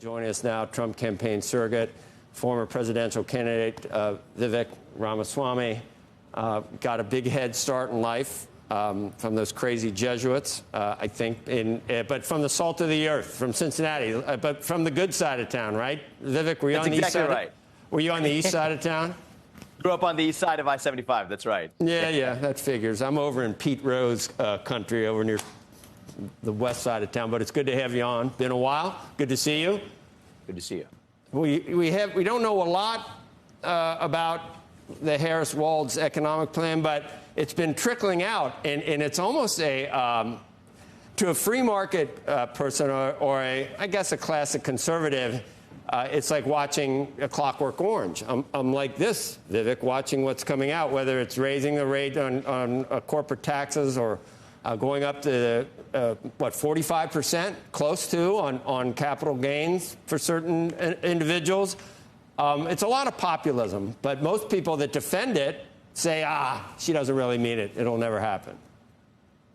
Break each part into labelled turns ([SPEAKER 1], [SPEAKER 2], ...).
[SPEAKER 1] Joining us now, Trump campaign surrogate, former presidential candidate Vivek Ramaswamy. Got a big head start in life from those crazy Jesuits, I think, but from the salt of the earth, from Cincinnati, but from the good side of town, right? Vivek, were you on the east side? Right. Were you on the east side of town?
[SPEAKER 2] Grew up on the east side of I-75, that's right.
[SPEAKER 1] Yeah, that figures. I'm over in Pete Rose country, over near the west side of town, but it's good to have you on. Been a while. Good to see you.
[SPEAKER 2] Good to see you.
[SPEAKER 1] We don't know a lot about the Harris-Walz economic plan, but it's been trickling out, and it's almost to a free market person or I guess a classic conservative. It's like watching A Clockwork Orange. I'm like this, Vivek, watching what's coming out, whether it's raising the rate on corporate taxes or going up to 45%, close to on capital gains for certain individuals. It's a lot of populism, but most people that defend it say, she doesn't really mean it. It'll never happen.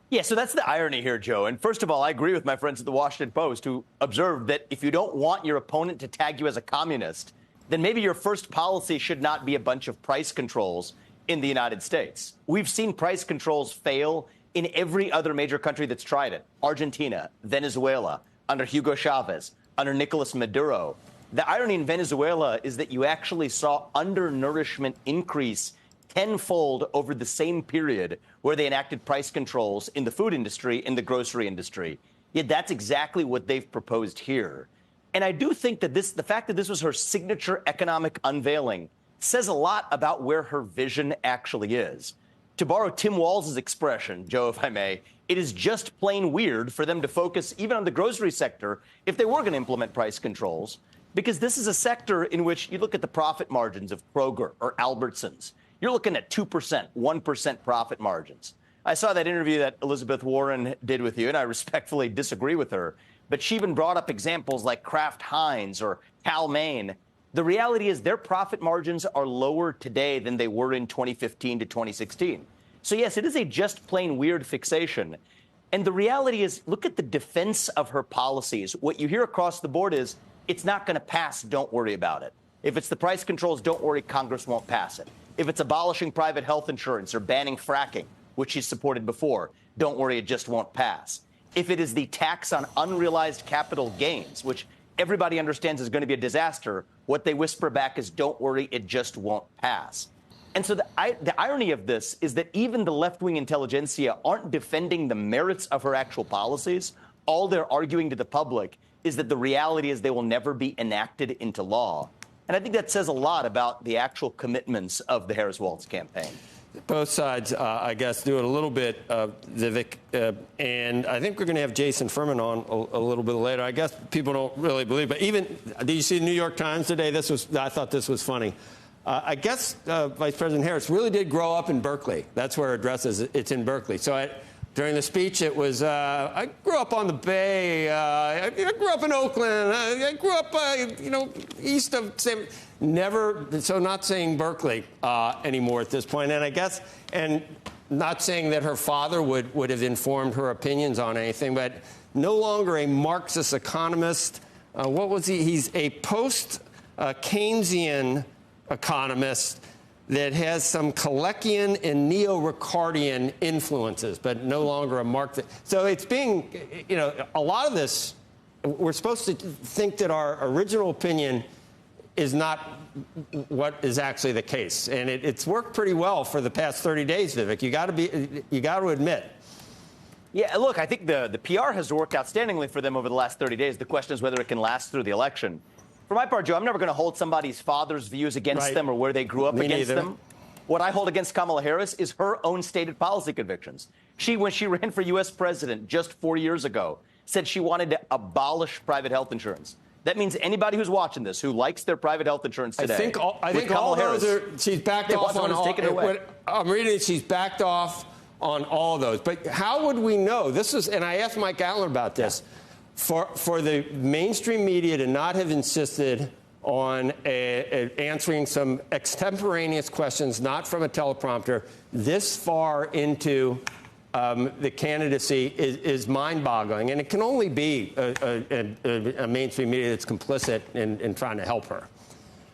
[SPEAKER 2] Yeah, so that's the irony here, Joe. And first of all, I agree with my friends at the Washington Post who observed that if you don't want your opponent to tag you as a communist, then maybe your first policy should not be a bunch of price controls in the United States. We've seen price controls fail in every other major country that's tried it. Argentina, Venezuela, under Hugo Chavez, under Nicolas Maduro. The irony in Venezuela is that you actually saw undernourishment increase tenfold over the same period where they enacted price controls in the food industry, in the grocery industry. Yet that's exactly what they've proposed here. And I do think that the fact that this was her signature economic unveiling says a lot about where her vision actually is. To borrow Tim Walz's expression, Joe, if I may, it is just plain weird for them to focus even on the grocery sector if they were going to implement price controls, because this is a sector in which you look at the profit margins of Kroger or Albertsons. You're looking at 2%, 1% profit margins. I saw that interview that Elizabeth Warren did with you, and I respectfully disagree with her. But she even brought up examples like Kraft Heinz or Cal-Maine. The reality is their profit margins are lower today than they were in 2015 to 2016. So, yes, it is a just plain weird fixation. And the reality is, look at the defense of her policies. What you hear across the board is, it's not going to pass, don't worry about it. If it's the price controls, don't worry, Congress won't pass it. If it's abolishing private health insurance or banning fracking, which she's supported before, don't worry, it just won't pass. If it is the tax on unrealized capital gains, which everybody understands is going to be a disaster, what they whisper back is, don't worry, it just won't pass. And so the irony of this is that even the left-wing intelligentsia aren't defending the merits of her actual policies. All they're arguing to the public is that the reality is they will never be enacted into law. And I think that says a lot about the actual commitments of the Harris-Walz campaign.
[SPEAKER 1] Both sides, I guess, do it a little bit, Vivek, and I think we're going to have Jason Furman on a little bit later. I guess people don't really believe, but even, did you see the New York Times today? I thought this was funny. I guess Vice President Harris really did grow up in Berkeley. That's where her address is. It's in Berkeley. So during the speech, it was, I grew up on the Bay. I grew up in Oakland. I grew up, east of never. So not saying Berkeley anymore at this point. And I guess, and not saying that her father would have informed her opinions on anything, but no longer a Marxist economist. What was he? He's a post-Keynesian economist that has some Kaleckian and neo-Ricardian influences, but no longer a Marxist. So it's being, a lot of this, we're supposed to think that our original opinion is not what is actually the case. And it's worked pretty well for the past 30 days, Vivek. You got to admit.
[SPEAKER 2] Yeah, look, I think the PR has worked outstandingly for them over the last 30 days. The question is whether it can last through the election. For my part, Joe, I'm never going to hold somebody's father's views against them or where they grew up against them. What I hold against Kamala Harris is her own stated policy convictions. She, when she ran for U.S. president just 4 years ago, said she wanted to abolish private health insurance. That means anybody who's watching this, who likes their private health insurance today,
[SPEAKER 1] I think all those she's backed off on all. I'm reading it, she's backed off on all of those. But how would we know? This is, and I asked Mike Allen about this. Yeah. For the mainstream media to not have insisted on answering some extemporaneous questions, not from a teleprompter, this far into the candidacy is mind-boggling, and it can only be a mainstream media that's complicit in trying to help her.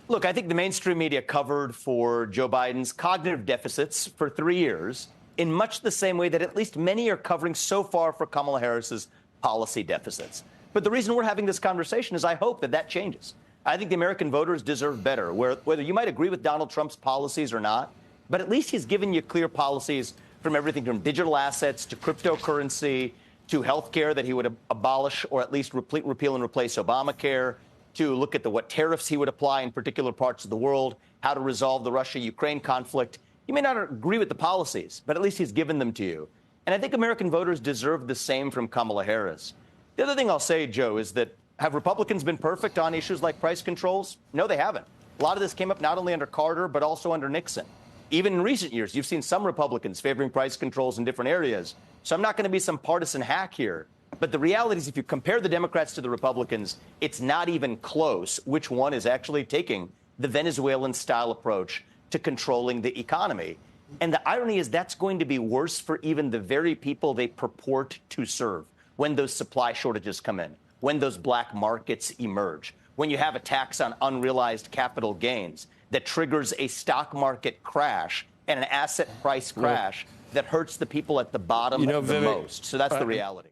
[SPEAKER 2] Look, I think the mainstream media covered for Joe Biden's cognitive deficits for 3 years in much the same way that at least many are covering so far for Kamala Harris's policy deficits. But the reason we're having this conversation is I hope that changes. I think the American voters deserve better, whether you might agree with Donald Trump's policies or not, but at least he's given you clear policies from everything from digital assets to cryptocurrency to health care that he would abolish or at least repeal and replace Obamacare, to look at what tariffs he would apply in particular parts of the world, how to resolve the Russia-Ukraine conflict. You may not agree with the policies, but at least he's given them to you. And I think American voters deserve the same from Kamala Harris. The other thing I'll say, Joe, is that have Republicans been perfect on issues like price controls? No, they haven't. A lot of this came up not only under Carter, but also under Nixon. Even in recent years, you've seen some Republicans favoring price controls in different areas. So I'm not going to be some partisan hack here. But the reality is, if you compare the Democrats to the Republicans, it's not even close which one is actually taking the Venezuelan-style approach to controlling the economy. And the irony is that's going to be worse for even the very people they purport to serve when those supply shortages come in, when those black markets emerge, when you have a tax on unrealized capital gains that triggers a stock market crash and an asset price crash that hurts the people at the bottom the most. So that's the reality.